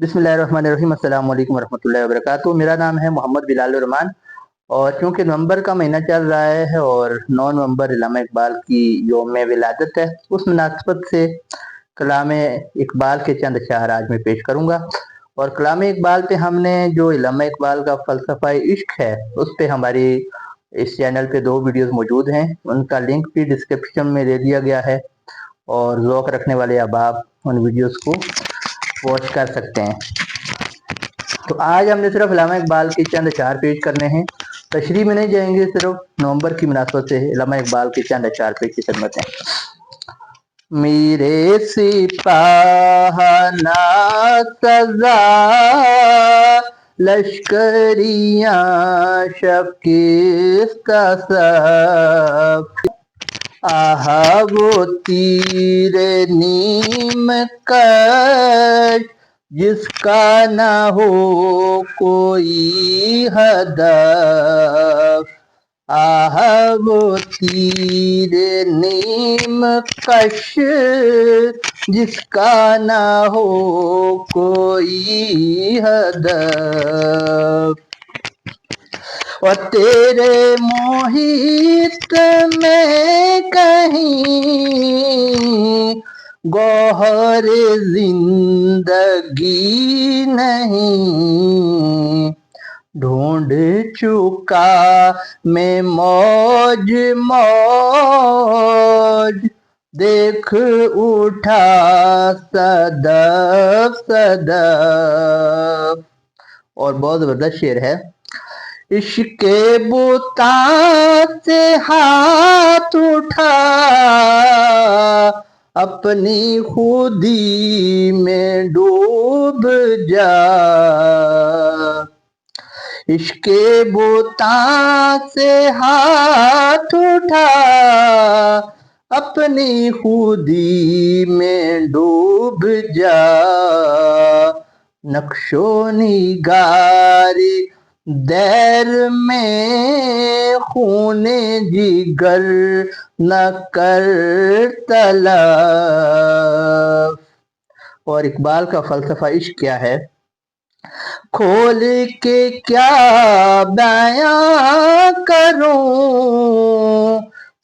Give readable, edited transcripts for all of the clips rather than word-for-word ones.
बिस्मिल्लाहिर्रहमानिर्रहीम। अस्सलाम वालेकुम रहमतुल्लाहि व बरकातुहू। मेरा नाम है मोहम्मद बिलाल रहमान और क्योंकि नवंबर का महीना चल रहा है और 9 नवंबर इल्लामा इकबाल की यौम विलादत है, उस मुनासबत से कलाम इकबाल के चंद अशआर आज मैं पेश करूंगा। और कलाम इकबाल पे हमने जो इल्लामा इकबाल का फ़लसफ़ा इश्क है उस पे हमारी इस चैनल पे 2 वीडियोस मौजूद हैं, उनका लिंक भी डिस्क्रिप्शन में दे दिया गया है और ज़ौक़ रखने वाले अहबाब उन वीडियोस को वॉच कर सकते हैं। तो आज हमने सिर्फ इल्लामा इकबाल के चंद अशआर पेश करने हैं, तशरीह में नहीं जाएंगे, सिर्फ नवंबर की मुनासबत से इल्लामा इकबाल के चंद अशआर पेश की खिदमत है। मेरे सिपाहना सजा लश्करियां शकिस्ता सब, आहा वो तीर नीम कश जिसका ना हो कोई हदफ, आहा वो तीर नीम कश जिसका ना हो कोई हदफ। और तेरे मोहित में कहीं गौहर जिंदगी नहीं, ढूंढ चुका मैं मौज मौज देख उठा सदफ सदफ। और बहुत जबरदस्त शेर है। इश्के बुता से हाथ उठा अपनी खुदी में डूब जा, इश्के बुता से हाथ उठा अपनी खुदी में डूब जा, नक्शो निगारी दैर में खूने जिगर न कर तलफ। और इकबाल का फ़लसफ़ा इश्क क्या है? खोल के क्या बयां करूं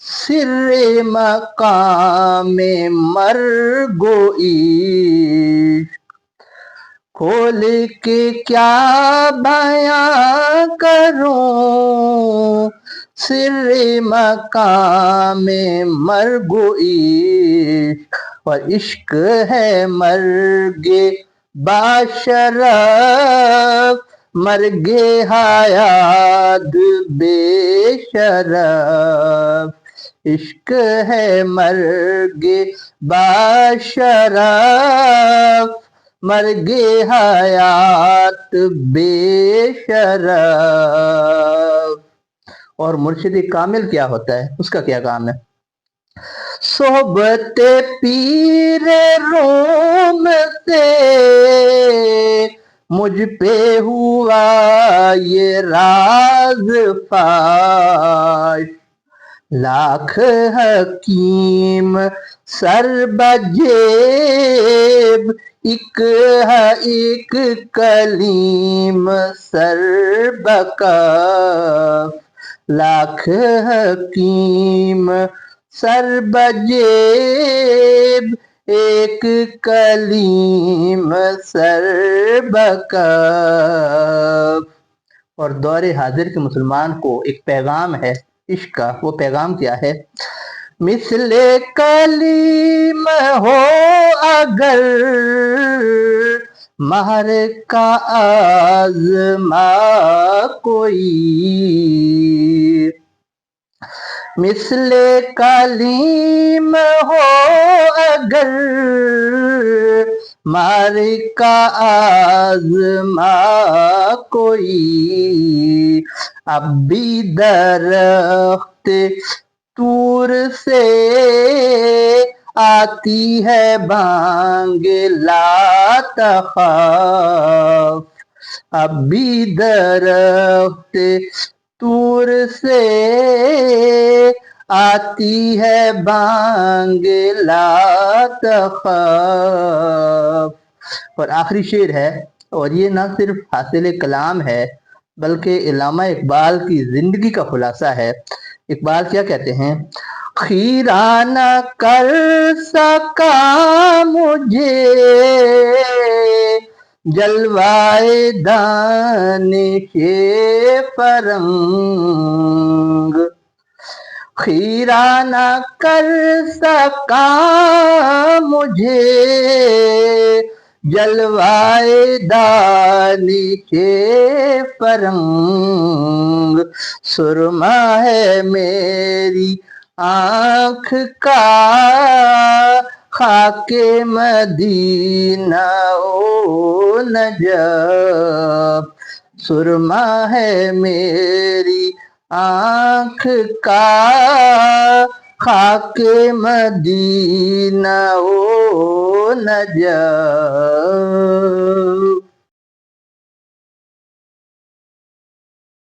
सिर्रे मकाम मरगोई, खोल के क्या बयां करूं सिर्रे मकाम मरगोई। और इश्क है मर्गे बाशरफ मर्गे हयात बेशरफ, इश्क है मर्गे बाशरफ मर्गे हयात बेशरफ। और मुर्शिद कामिल क्या होता है, उसका क्या काम है? सोहबत पीर रोम से मुझ पे हुआ ये राज फाश, लाख हकीम सर बजेब एक है एक कलीम सर बकफ, लाख हकीम सर बजेब एक कलीम सर बकफ। और दौरे हाजिर के मुसलमान को एक पैगाम है इश्क का, वो पैगाम क्या है? मिसले कलीम हो अगर महर का आज़मा कोई, मिसले कलीम हो अगर महर का आज़मा कोई, अब भी दरख्त तूर से आती है बांग ला तख़ाफ, अब भी दरख्त तूर से आती है बांग ला तख़ाफ। اور آخری شعر ہے، اور یہ نہ صرف حاصل کلام ہے بلکہ علامہ اقبال کی زندگی کا خلاصہ ہے۔ اقبال کیا کہتے ہیں؟ خیرہ نہ کر سکا مجھے جلوائے دانش فرنگ، خیرہ نہ کر سکا مجھے جلوائے دانش فرنگ، سرما ہے میری آنکھ کا خاک مدینہ او نجف، سرما ہے میری آنکھ کا خاک مدینہ او نجف۔